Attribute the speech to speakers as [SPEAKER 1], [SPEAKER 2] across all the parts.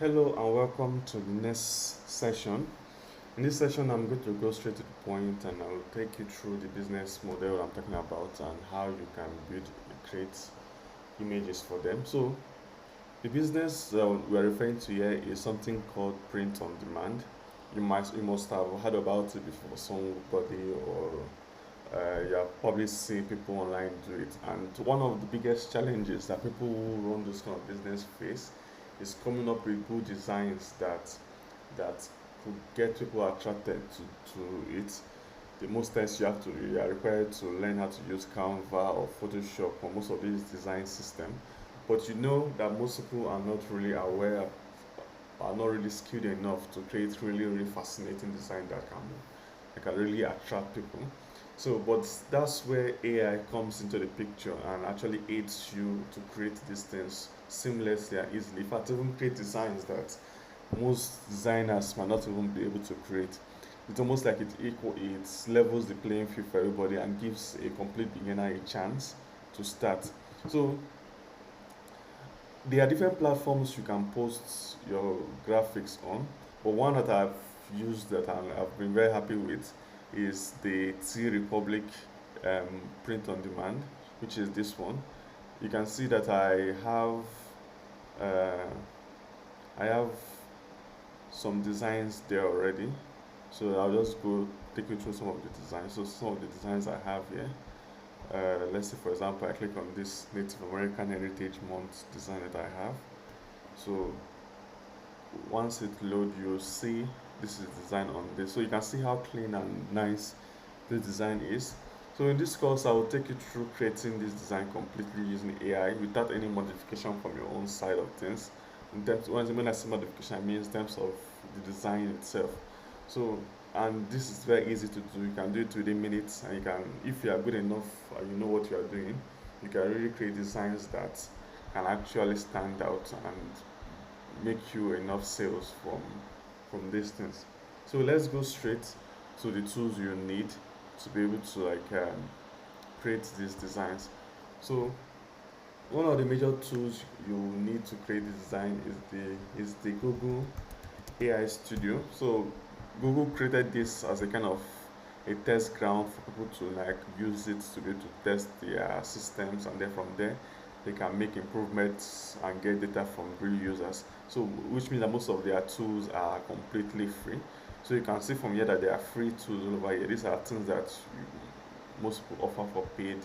[SPEAKER 1] Hello and welcome to the next session. In this session, I'm going to go straight to the point and I will take you through the business model I'm talking about and how you can create images for them. So, the business we're referring to here is something called print on demand. You must have heard about it before, somebody or you have probably seen people online do it. And one of the biggest challenges that people who run this kind of business face is coming up with good designs that could get people attracted to it. The most times you are required to learn how to use Canva or Photoshop or most of these design systems. But you know that most people are not really aware, are not really skilled enough to create really fascinating design that can really attract people. So, but that's where AI comes into the picture and actually aids you to create these things seamlessly and easily. In fact, even create designs that most designers might not even be able to create. It's almost like it levels the playing field for everybody and gives a complete beginner a chance to start. So there are different platforms you can post your graphics on, but one that I've used that I've been very happy with is the T Republic print on demand, which is this one. You can see that uh, I have some designs there already. So I'll just go take you through some of the designs. So some of the designs I have here. Let's say, for example, I click on this Native American Heritage Month design that I have. So once it loads, you'll see this is design on this. So you can see how clean and nice this design is. So in this course, I will take you through creating this design completely using AI without any modification from your own side of things. In terms, when I say modification, I mean in terms of the design itself. So, and this is very easy to do. You can do it within minutes, and you can, if you are good enough and you know what you are doing, you can really create designs that can actually stand out and make you enough sales from these things. So let's go straight to the tools you need to be able to create these designs. So one of the major tools you need to create the design is the Google AI Studio. So Google created this as a kind of a test ground for people to like use it to be able to test their systems, and then from there they can make improvements and get data from real users. So which means that most of their tools are completely free. So you can see from here that there are free tools all over here. These are things that most people offer for paid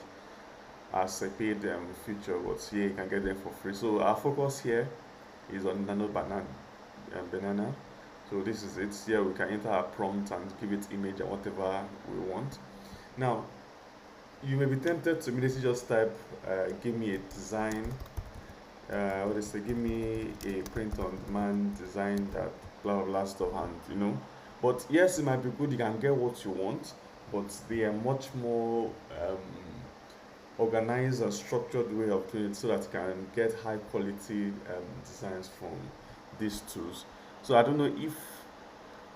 [SPEAKER 1] as a paid feature, but here you can get them for free. So our focus here is on banana. So this is it. Here we can enter a prompt and give it image and whatever we want. Now you may be tempted to immediately just type, give me a design, what they say, give me a print on demand design that blah blah blah stuff, and But yes, it might be good. You can get what you want, but they are much more organized and structured way of doing it so that you can get high quality designs from these tools. So I don't know if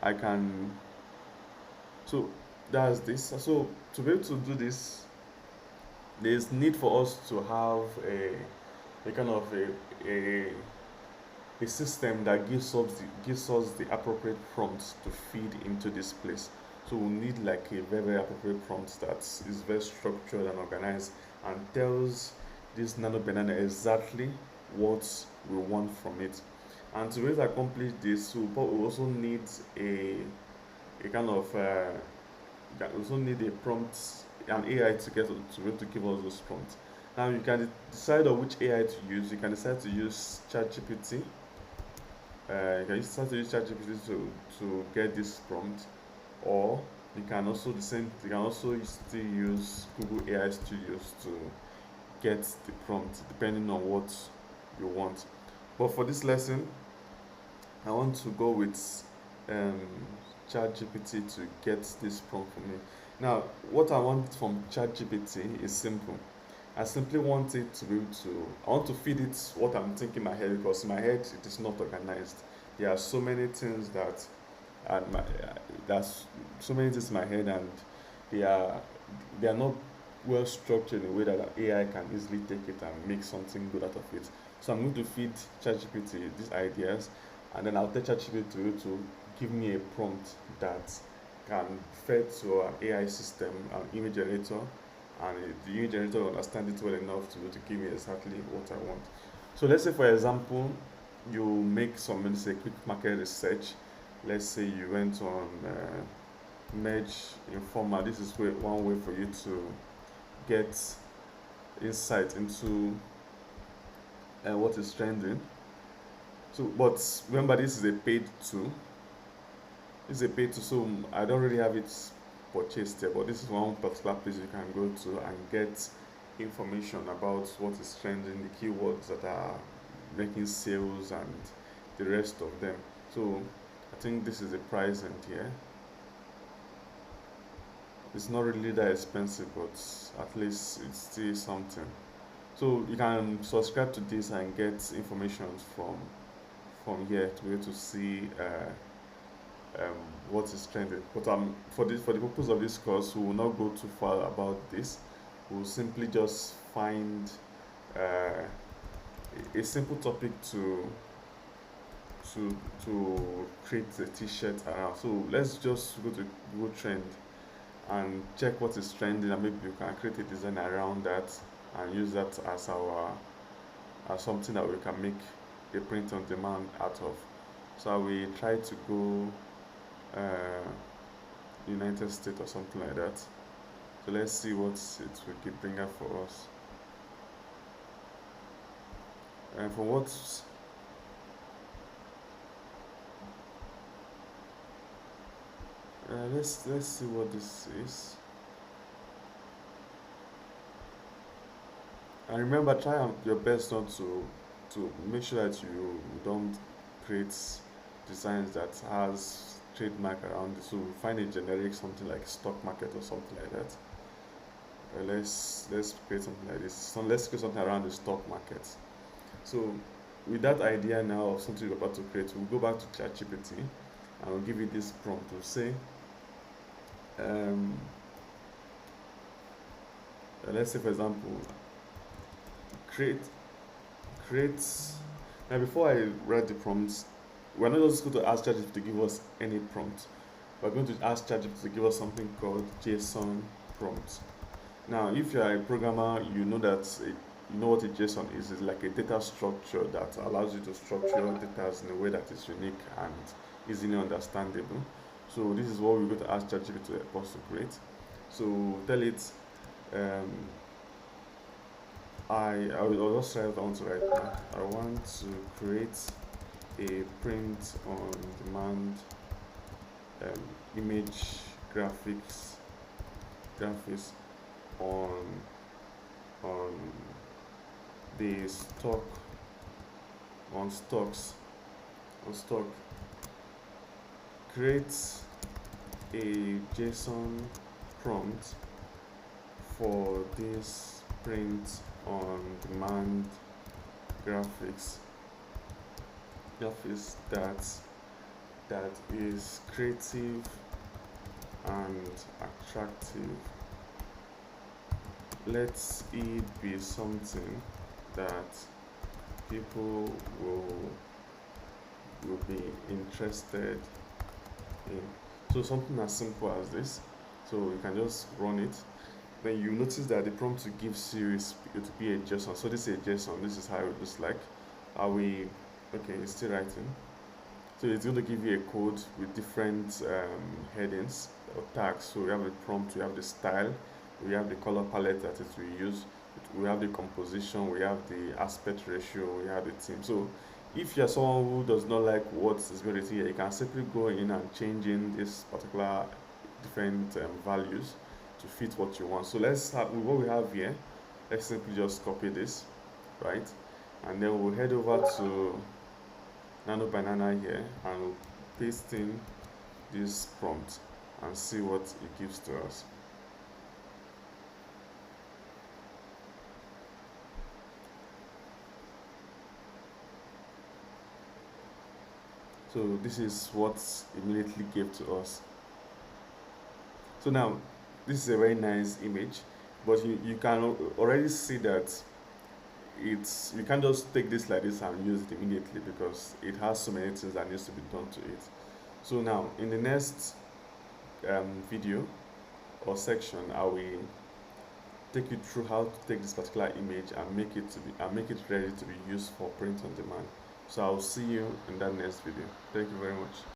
[SPEAKER 1] I can. So that's this. So to be able to do this, there's need for us to have a kind of a system that gives us the appropriate prompts to feed into this place. So we need like a very appropriate prompt that is very structured and organized and tells this nano banana exactly what we want from it. And to be able to accomplish this, we also need a kind of we also need a prompt, an AI to be able to give us those prompts. Now you can decide on which AI to use. You can decide to use ChatGPT. You can decide to use ChatGPT to get this prompt, or you can also the same. You can also still use Google AI Studios to get the prompt depending on what you want. But for this lesson, I want to go with um, ChatGPT to get this prompt for me. Now, what I want from ChatGPT is simple. I simply want it to be able to, I want to feed it what I'm thinking in my head, because in my head it is not organized. There are so many things that, and that's so many things in my head, and they are they are not well structured in a way that an AI can easily take it and make something good out of it. So I'm going to feed ChatGPT these ideas, and then I'll tell ChatGPT to give me a prompt that can fed to an AI system, an image generator, and the image generator will understand it well enough to be able to give me exactly what I want. So let's say, for example, you make some, let's say, quick market research. Let's say you went on Merge Informa. This is one way for you to get insight into what is trending. So, but remember, this is a paid tool. This is a paid tool, so I don't really have it purchased here. But this is one particular place you can go to and get information about what is trending, the keywords that are making sales, and the rest of them. So, I think this is the price end here. It's not really that expensive, but at least it's still something. So you can subscribe to this and get information from here to be able to see what is trending. But for the purpose of this course, we will not go too far about this. We'll simply just find uh, a simple topic to create a t-shirt around. So let's just go to Google Trend and check what is trending, and maybe you can create a design around that and use that as our as something that we can make a print on demand out of. So we try to go uh, United States or something like that. So let's see what it will keep bring up for us. And for what let's see what this is. And remember, try your best not to make sure that you don't create designs that has trademark around it. So find a generic something like stock market or something like that. Let's create something like this. So let's create something around the stock market. So with that idea now of something you're about to create, we'll go back to ChatGPT and we'll give it this prompt to say, um, let's say for example, create create. Now before I write the prompts, we're not just going to ask ChatGPT to give us any prompt. We're going to ask ChatGPT to give us something called JSON prompt. Now, if you are a programmer, you know that you know what a JSON is. It's like a data structure that allows you to structure data in a way that is unique and easily understandable. So this is what we're going to ask ChatGPT to help us to create. So tell it, um, I will just write down to right now. I want to create a print on demand um, image graphics on on the stocks on stock. Create a JSON prompt for this print on demand graphics that is creative and attractive. Let it be something that people will be interested in. So something as simple as this. So you can just run it. Then you notice that the prompt to give series it will be a JSON. So this is a JSON. This is how it looks like. Are we okay? It's still writing. So it's going to give you a code with different headings or tags. So we have the prompt, we have the style, we have the color palette that it will use, we have the composition, we have the aspect ratio, we have the theme. So if you're someone who does not like what is being written here, you can simply go in and change in this particular different values to fit what you want. So let's have what we have here. Let's simply just copy this, right? And then we'll head over to Nano Banana here and we'll paste in this prompt and see what it gives to us. So this is what immediately gave to us. So now this is a very nice image, but you can already see that it's, you can't just take this like this and use it immediately because it has so many things that needs to be done to it. So now in the next video or section, I will take you through how to take this particular image and make it ready to be used for print on demand. So I'll see you in that next video. Thank you very much.